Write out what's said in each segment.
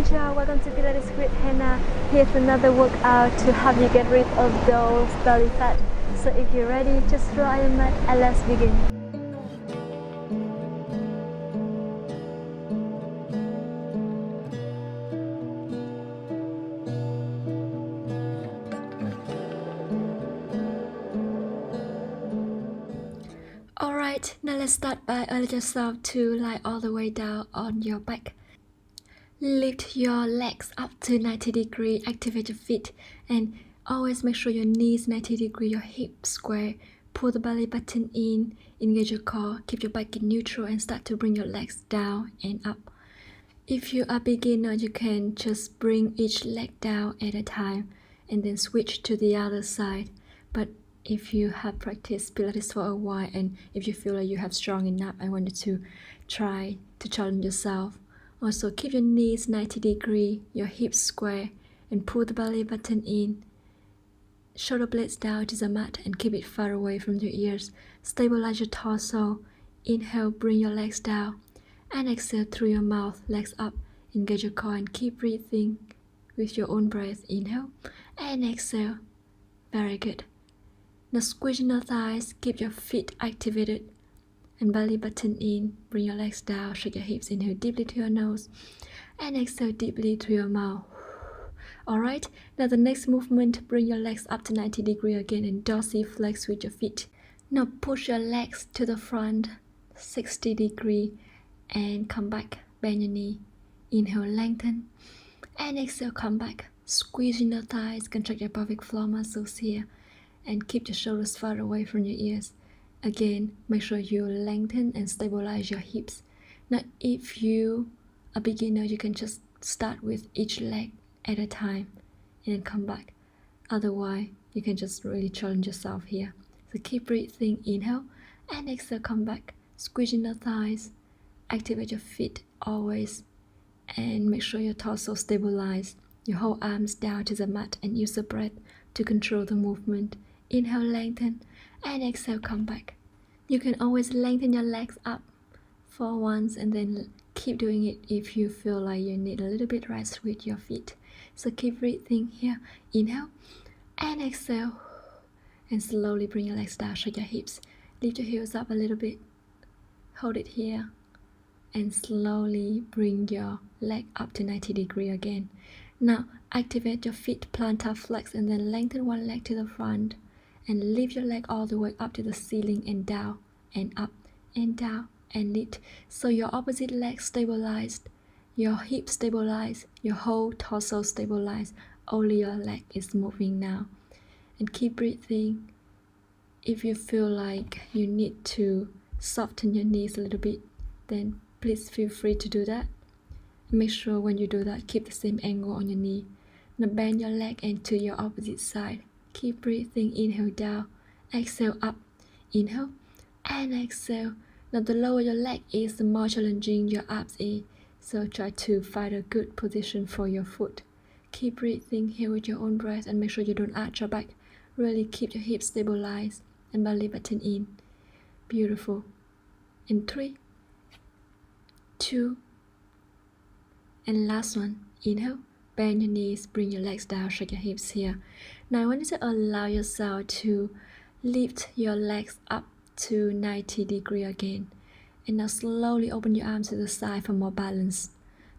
Xin chào, welcome to Pilates with Hannah. Here's another workout to help you get rid of those belly fat. So if you're ready, just roll on your mat and let's begin. Alright, now let's start by allowing yourself to lie all the way down on your back. Lift your legs up to 90 degrees, activate your feet, and always make sure your knees 90 degrees, your hips square. Pull the belly button in, engage your core, keep your back in neutral, and start to bring your legs down and up. If you are beginner, you can just bring each leg down at a time and then switch to the other side. But if you have practiced Pilates for a while and if you feel like you have strong enough, I want you to try to challenge yourself. Also, keep your knees 90 degrees, your hips square, and pull the belly button in. Shoulder blades down to the mat and keep it far away from your ears. Stabilize your torso. Inhale, bring your legs down. And exhale through your mouth, legs up. Engage your core and keep breathing with your own breath. Inhale and exhale. Very good. Now squeeze your thighs, keep your feet activated. And belly button in, bring your legs down, shake your hips, inhale deeply to your nose, and exhale deeply through your mouth. Alright, now the next movement, bring your legs up to 90 degrees again and dorsiflex with your feet. Now push your legs to the front, 60 degrees, and come back, bend your knee. Inhale, lengthen, and exhale, come back. Squeeze in your thighs, contract your pelvic floor muscles here, and keep your shoulders far away from your ears. Again, make sure you lengthen and stabilize your hips. Now, if you are a beginner, you can just start with each leg at a time and then come back. Otherwise, you can just really challenge yourself here. So keep breathing, inhale, and exhale, come back. Squeeze in the thighs, activate your feet always, and make sure your torso stabilized. You hold arms down to the mat and use the breath to control the movement. Inhale, lengthen, and exhale, come back. You can always lengthen your legs up for once and then keep doing it if you feel like you need a little bit rest with your feet. So keep breathing here. Inhale and exhale, and slowly bring your legs down, shake your hips, lift your heels up a little bit, hold it here, and slowly bring your leg up to 90 degrees again. Now activate your feet, plantar flex, and then lengthen one leg to the front and lift your leg all the way up to the ceiling and down and up and down and lift. So your opposite leg stabilized, your hips stabilized, your whole torso stabilized. Only your leg is moving now. And keep breathing. If you feel like you need to soften your knees a little bit, then please feel free to do that. Make sure when you do that, keep the same angle on your knee. Now bend your leg into your opposite side. Keep breathing, inhale down, exhale up, inhale, and exhale. Now the lower your leg is, the more challenging your abs is. So try to find a good position for your foot. Keep breathing here with your own breath and make sure you don't arch your back. Really keep your hips stabilized and belly button in. Beautiful. In 3, 2, and last one. Inhale. Bend your knees, bring your legs down, shake your hips here. Now I want you to allow yourself to lift your legs up to 90 degrees again. And now slowly open your arms to the side for more balance.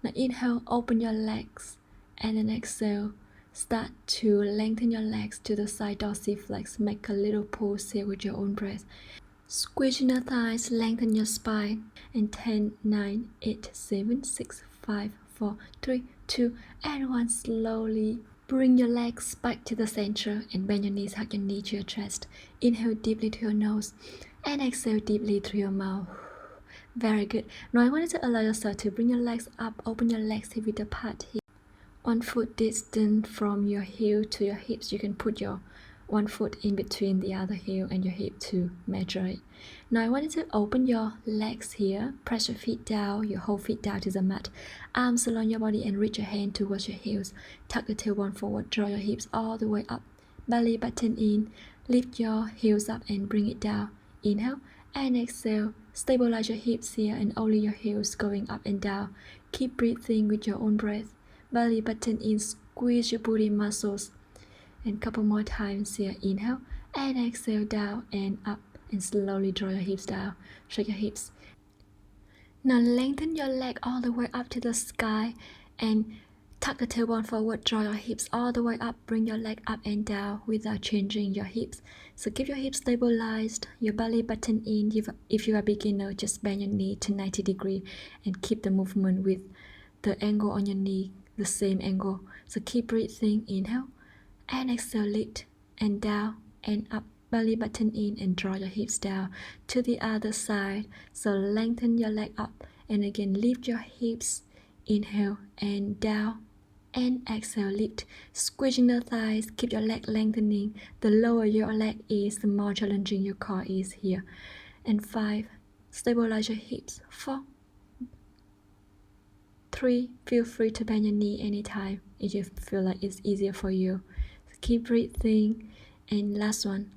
Now inhale, open your legs, and then exhale. Start to lengthen your legs to the side, dorsiflex. Make a little pause here with your own breath. Squeeze your thighs, lengthen your spine. And 10, 9, 8, 7, 6, 5, 4, 3, 2, and 1. Slowly bring your legs back to the center and bend your knees, hug your knee to your chest. Inhale deeply to your nose and exhale deeply through your mouth. Very good. Now I want you to allow yourself to bring your legs up, open your legs hip width apart here. 1 foot distance from your heel to your hips. You can put your 1 foot in between the other heel and your hip to measure it. Now I want you to open your legs here, press your feet down, your whole feet down to the mat, arms along your body and reach your hand towards your heels. Tuck the tailbone forward, draw your hips all the way up, belly button in, lift your heels up and bring it down. Inhale and exhale, stabilize your hips here and only your heels going up and down. Keep breathing with your own breath. belly button in, squeeze your booty muscles. And couple more times here, inhale and exhale, down and up, and slowly draw your hips down, shake your hips. Now lengthen your leg all the way up to the sky and tuck the tailbone forward, draw your hips all the way up, bring your leg up and down without changing your hips. So keep your hips stabilized, your belly button in. If you are a beginner, just bend your knee to 90 degrees and keep the movement with the angle on your knee, the same angle. So keep breathing, inhale and exhale, lift and down and up, belly button in, and draw your hips down to the other side. So lengthen your leg up and again lift your hips, inhale and down and exhale, lift, squeezing the thighs, keep your leg lengthening. The lower your leg is, the more challenging your core is here. And 5, stabilize your hips. 4, 3, feel free to bend your knee anytime if you feel like it's easier for you. So keep breathing. And last one,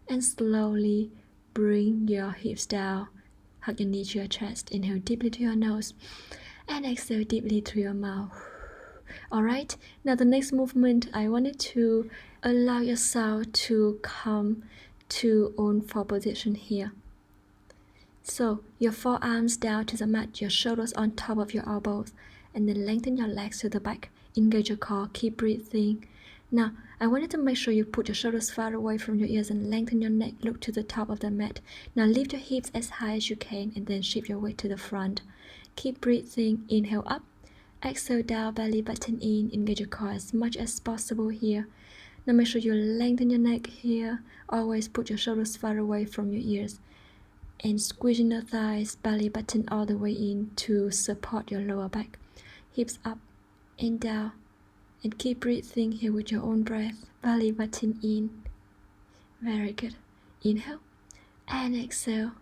and slowly bring your hips down, hug your knee to your chest, inhale deeply to your nose and exhale deeply through your mouth. Alright, now the next movement, I wanted to allow yourself to come to own four position here. So your forearms down to the mat, your shoulders on top of your elbows, and then lengthen your legs to the back, engage your core, keep breathing. Now, I wanted to make sure you put your shoulders far away from your ears and lengthen your neck, look to the top of the mat. Now lift your hips as high as you can and then shift your weight to the front. Keep breathing, inhale up, exhale down, belly button in, engage your core as much as possible here. Now make sure you lengthen your neck here, always put your shoulders far away from your ears. And squeezing the thighs, belly button all the way in to support your lower back. Hips up and down. And keep breathing here with your own breath, belly button in. Very good. Inhale and exhale.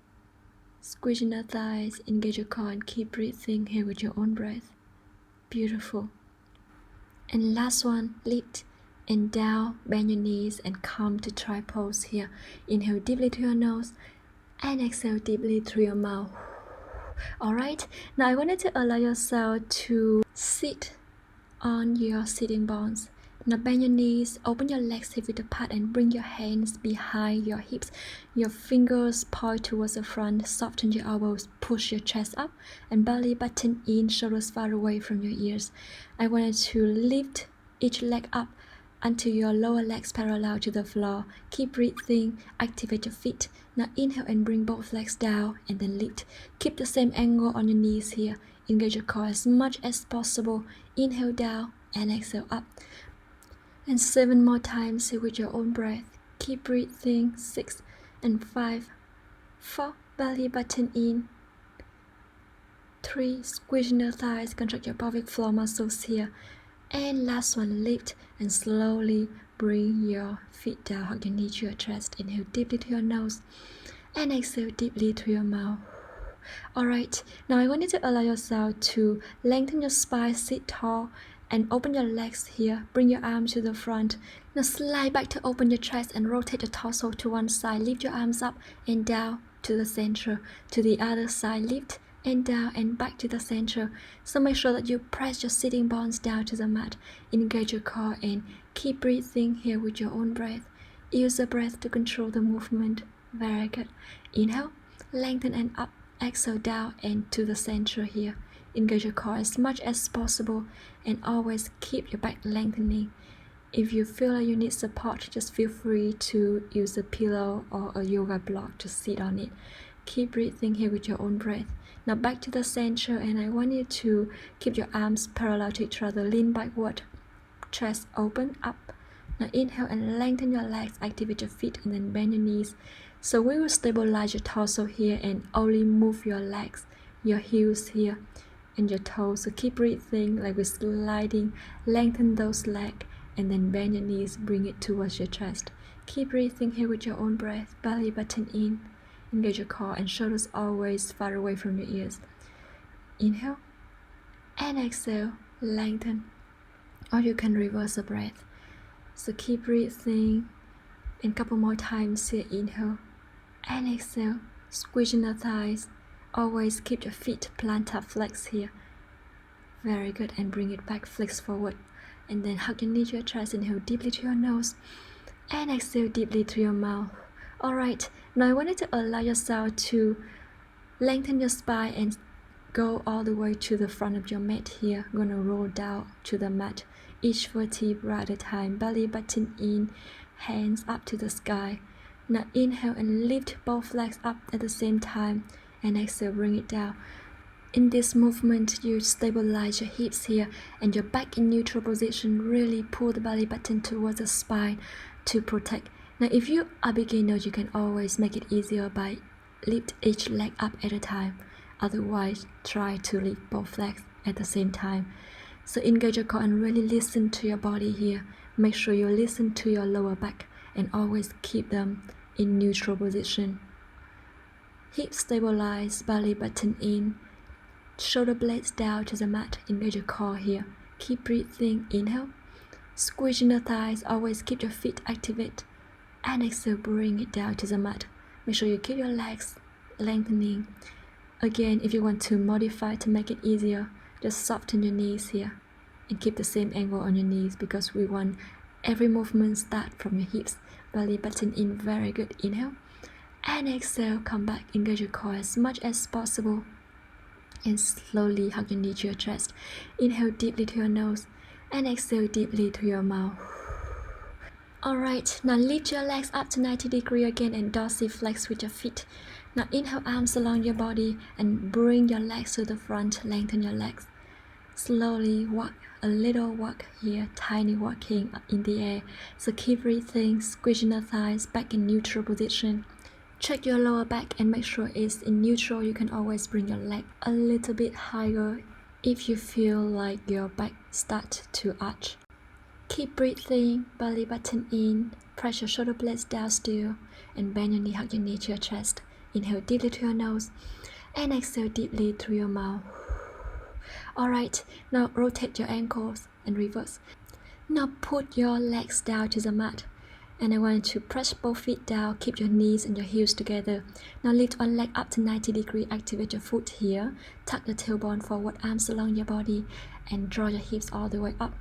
Squeezing the thighs, engage your core and keep breathing here with your own breath. Beautiful. And last one, lift and down, bend your knees and come to try pose here. Inhale deeply to your nose and exhale deeply through your mouth. Alright, now I wanted to allow yourself to sit on your sitting bones. Now bend your knees, open your legs hip width apart and bring your hands behind your hips. Your fingers point towards the front, soften your elbows, push your chest up and belly button in, shoulders far away from your ears. I wanted to lift each leg up until your lower legs parallel to the floor. Keep breathing, activate your feet. Now inhale and bring both legs down and then lift. Keep the same angle on your knees here. Engage your core as much as possible. Inhale down and exhale up. And 7 more times here with your own breath. Keep breathing. 6 and 5, 4, belly button in. 3, squeezing the thighs, contract your pelvic floor muscles here. And last one, lift and slowly bring your feet down, hug your knee to your chest. Inhale deeply to your nose and exhale deeply to your mouth. Alright, now I want you to allow yourself to lengthen your spine, sit tall and open your legs here. Bring your arms to the front. Now slide back to open your chest and rotate your torso to one side. Lift your arms up and down to the center. To the other side, lift and down and back to the center. So make sure that you press your sitting bones down to the mat. Engage your core and keep breathing here with your own breath. Use the breath to control the movement. Very good. Inhale, lengthen and up. Exhale down and to the center here. Engage your core as much as possible and always keep your back lengthening. If you feel like you need support, just feel free to use a pillow or a yoga block to sit on it. Keep breathing here with your own breath. Now back to the center and I want you to keep your arms parallel to each other. Lean backward, chest open up. Now inhale and lengthen your legs, activate your feet and then bend your knees. So we will stabilize your torso here and only move your legs, your heels here and your toes. So keep breathing like we're sliding, lengthen those legs and then bend your knees, bring it towards your chest. Keep breathing here with your own breath, belly button in. Engage your core and shoulders always far away from your ears. Inhale and exhale, lengthen. Or you can reverse the breath. So keep breathing and a couple more times here. Inhale and exhale, squeezing the thighs. Always keep your feet plantar flex here. Very good. And bring it back, flex forward. And then hug your knee to your chest, inhale deeply to your nose. And exhale deeply through your mouth. Alright, now I want you to allow yourself to lengthen your spine and go all the way to the front of your mat here. I'm gonna roll down to the mat, each vertebra at a time, belly button in, hands up to the sky. Now inhale and lift both legs up at the same time, and exhale, bring it down. In this movement, you stabilize your hips here and your back in neutral position. Really pull the belly button towards the spine to protect. Now, if you are beginner, you can always make it easier by lift each leg up at a time. Otherwise, try to lift both legs at the same time. So engage your core and really listen to your body here. Make sure you listen to your lower back and always keep them in neutral position. Hips stabilize, belly button in. Shoulder blades down to the mat, engage your core here. Keep breathing, inhale. Squeeze in the thighs, always keep your feet activate. And exhale, bring it down to the mat. Make sure you keep your legs lengthening. Again, if you want to modify to make it easier, just soften your knees here. And keep the same angle on your knees because we want every movement start from your hips. Belly button in, very good, inhale. And exhale, come back, engage your core as much as possible. And slowly hug your knee to your chest. Inhale deeply to your nose and exhale deeply to your mouth. Alright, now lift your legs up to 90 degrees again and dorsiflex with your feet. Now inhale, arms along your body and bring your legs to the front, lengthen your legs. Slowly walk, a little walk here, tiny walking in the air. So keep breathing, squeezing the thighs back in neutral position. Check your lower back and make sure it's in neutral. You can always bring your leg a little bit higher if you feel like your back starts to arch. Keep breathing, belly button in, press your shoulder blades down still, and bend your knee, hug your knee to your chest. Inhale deeply to your nose, and exhale deeply through your mouth. Alright, now rotate your ankles and reverse. Now put your legs down to the mat. And I want you to press both feet down, keep your knees and your heels together. Now lift one leg up to 90 degrees, activate your foot here. Tuck the tailbone forward, arms along your body, and draw your hips all the way up.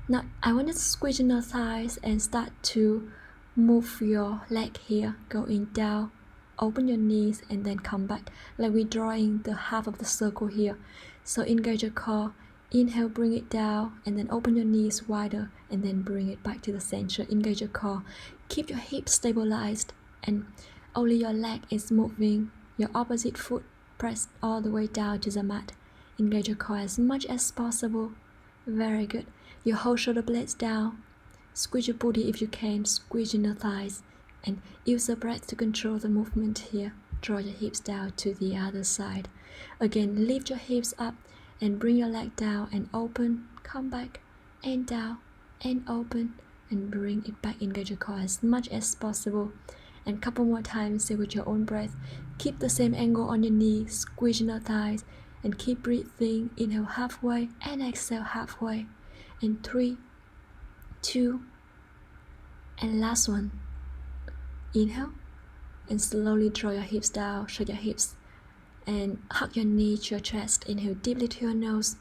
Now I want you to squeeze in your thighs and start to move your leg here, going down. Open your knees and then come back, like we're drawing the half of the circle here. So engage your core. Inhale, bring it down, and then open your knees wider, and then bring it back to the center. Engage your core. Keep your hips stabilized, and only your leg is moving. Your opposite foot pressed all the way down to the mat. Engage your core as much as possible. Very good. Your whole shoulder blades down. Squeeze your booty if you can. Squeeze in your thighs, and use the breath to control the movement here. Draw your hips down to the other side. Again, lift your hips up. And bring your leg down and open, come back, and down, and open, and bring it back. Engage your core as much as possible. And a couple more times, say with your own breath. Keep the same angle on your knees, squeeze your thighs, and keep breathing. Inhale halfway, and exhale halfway. And 3, 2, and last one. Inhale, and slowly draw your hips down, shake your hips. And hug your knee to your chest. Inhale deeply to your nose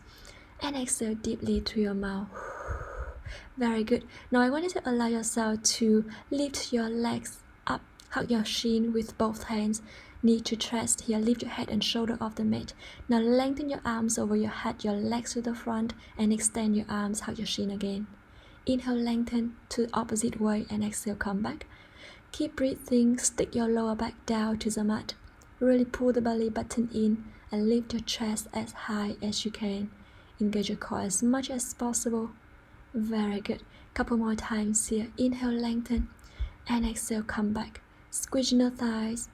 and exhale deeply to your mouth. Very good. Now I want you to allow yourself to lift your legs up. Hug your shin with both hands, knee to chest here. Lift your head and shoulder off the mat. Now lengthen your arms over your head, your legs to the front, and extend your arms. Hug your shin again. Inhale, lengthen to the opposite way, and exhale, come back. Keep breathing. Stick your lower back down to the mat. Really pull the belly button in and lift your chest as high as you can. Engage your core as much as possible. Very good. Couple more times here. Inhale, lengthen, and exhale, come back. Squeeze your thighs.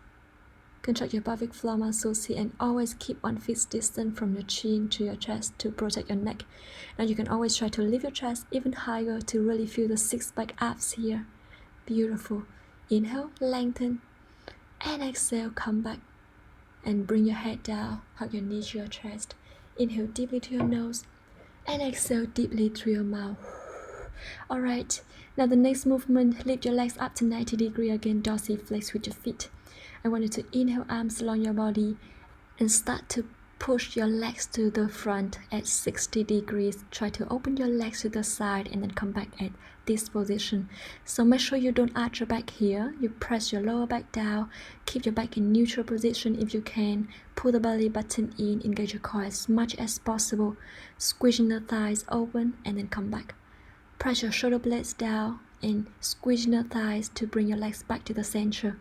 Contract your pelvic floor muscles here, and always keep 1 foot distance from your chin to your chest to protect your neck. Now you can always try to lift your chest even higher to really feel the 6-pack abs here. Beautiful. Inhale, lengthen, and exhale, come back. And bring your head down, hug your knee to your chest. Inhale deeply to your nose, and exhale deeply through your mouth. Alright, now the next movement, lift your legs up to 90 degrees again, dorsiflex with your feet. I want you to inhale, arms along your body, and start to push your legs to the front at 60 degrees. Try to open your legs to the side and then come back at this position. So make sure you don't arch your back here. You press your lower back down. Keep your back in neutral position if you can. Pull the belly button in. Engage your core as much as possible. Squeezing the thighs open and then come back. Press your shoulder blades down and squeeze your thighs to bring your legs back to the center.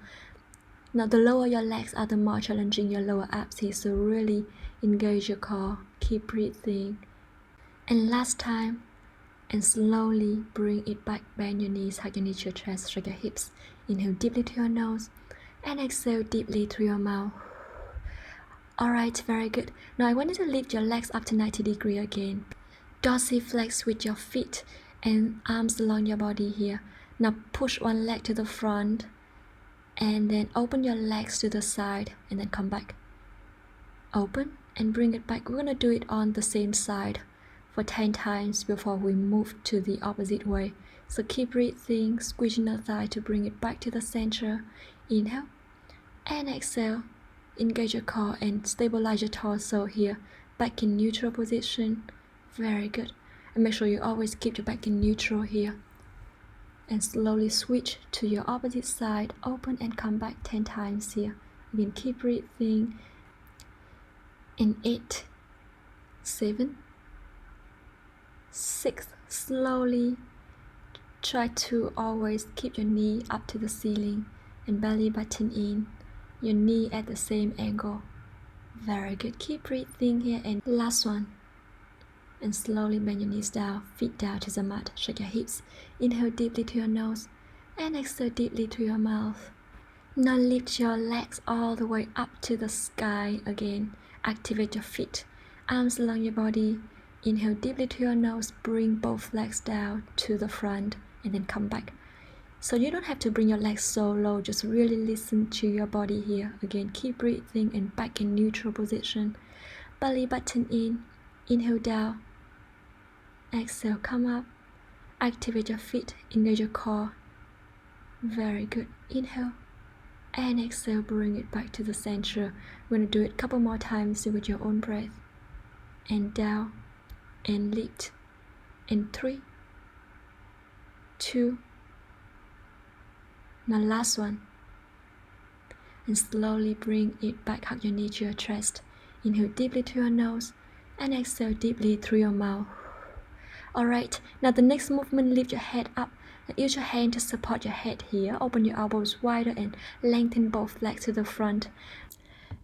Now the lower your legs are, the more challenging your lower abs is, so really engage your core, keep breathing. And last time, and slowly bring it back, bend your knees, hug your knees to your chest, shrug your hips. Inhale deeply to your nose, and exhale deeply through your mouth. Alright, very good. Now I want you to lift your legs up to 90 degrees again. Dorsiflex with your feet and arms along your body here. Now push one leg to the front, and then open your legs to the side and then come back. Open and bring it back. We're going to do it on the same side for 10 times before we move to the opposite way. So keep breathing, squeezing the thigh to bring it back to the center. Inhale and exhale. Engage your core and stabilize your torso here. Back in neutral position. Very good. And make sure you always keep your back in neutral here. And slowly switch to your opposite side. Open and come back 10 times here. Again, keep breathing. In 8, 7, 6. Slowly try to always keep your knee up to the ceiling and belly button in. Your knee at the same angle. Very good. Keep breathing here. And last one. And slowly bend your knees down, feet down to the mat, shake your hips. Inhale deeply to your nose and exhale deeply to your mouth. Now lift your legs all the way up to the sky again. Activate your feet, arms along your body. Inhale deeply to your nose, bring both legs down to the front and then come back. So you don't have to bring your legs so low, just really listen to your body here. Again, keep breathing and back in neutral position. Belly button in, inhale down. Exhale, come up, activate your feet, engage your core. Very good. Inhale and exhale, bring it back to the center. We're going to do it a couple more times with your own breath. And down, and lift. And 3, 2. Now last one. And slowly bring it back, hug your knee to your chest. Inhale deeply to your nose and exhale deeply through your mouth. Alright, now the next movement, lift your head up and use your hand to support your head here. Open your elbows wider and lengthen both legs to the front.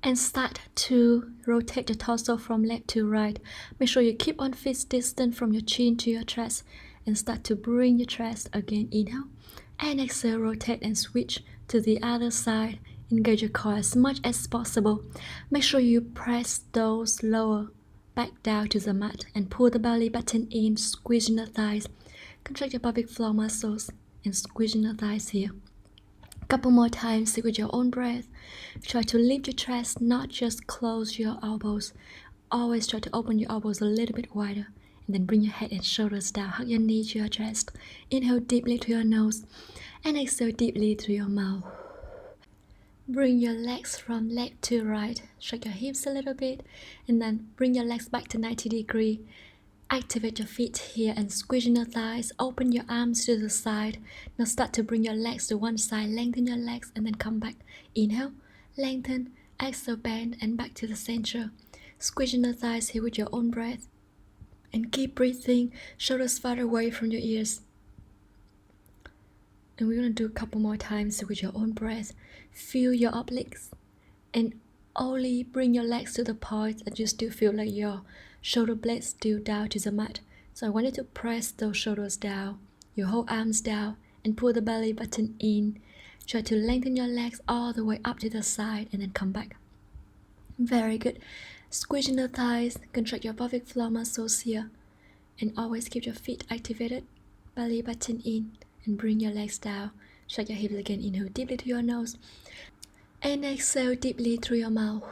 And start to rotate the torso from left to right. Make sure you keep on fist distance from your chin to your chest. And start to bring your chest again. Inhale and exhale, rotate and switch to the other side. Engage your core as much as possible. Make sure you press those lower back down to the mat and pull the belly button in, squeezing the thighs. Contract your pelvic floor muscles and squeezing the thighs here. Couple more times with your own breath. Try to lift your chest, not just close your elbows. Always try to open your elbows a little bit wider. And then bring your head and shoulders down. Hug your knee to your chest. Inhale deeply to your nose and exhale deeply through your mouth. Bring your legs from left to right. Shake your hips a little bit and then bring your legs back to 90 degrees. Activate your feet here and squeeze your thighs. Open your arms to the side. Now start to bring your legs to one side. Lengthen your legs and then come back. Inhale, lengthen, exhale, bend and back to the center. Squeeze your thighs here with your own breath. And keep breathing, shoulders far away from your ears. And we're going to do a couple more times with your own breath. Feel your obliques and only bring your legs to the point that you still feel like your shoulder blades still down to the mat. So I want you to press those shoulders down, your whole arms down, and pull the belly button in. Try to lengthen your legs all the way up to the side and then come back. Very good. Squeezing the thighs, contract your pelvic floor muscles here. And always keep your feet activated. Belly button in and bring your legs down. Shake your hips again. Inhale deeply to your nose. And exhale deeply through your mouth.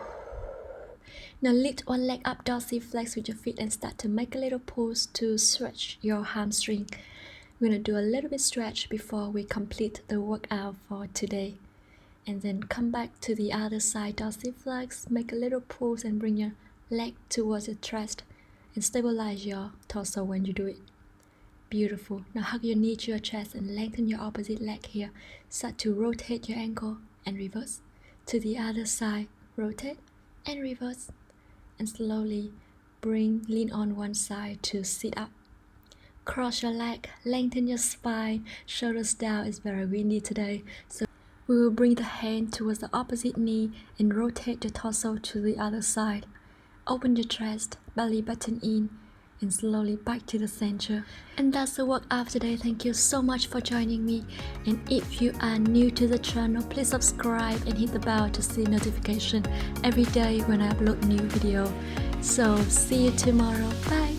Now lift one leg up, dorsiflex with your feet and start to make a little pulse to stretch your hamstring. We're going to do a little bit stretch before we complete the workout for today. And then come back to the other side, dorsiflex, make a little pulse and bring your leg towards your chest and stabilize your torso when you do it. Beautiful. Now hug your knee to your chest and lengthen your opposite leg here. Start to rotate your ankle and reverse. To the other side, rotate and reverse. And slowly lean on one side to sit up. Cross your leg, lengthen your spine, shoulders down. It's very windy today, so we will bring the hand towards the opposite knee and rotate your torso to the other side. Open your chest, belly button in, and slowly back to the center. And that's the workout today. Thank you so much for joining me. And if you are new to the channel, please subscribe and hit the bell to see notification every day when I upload new video. So see you tomorrow. Bye.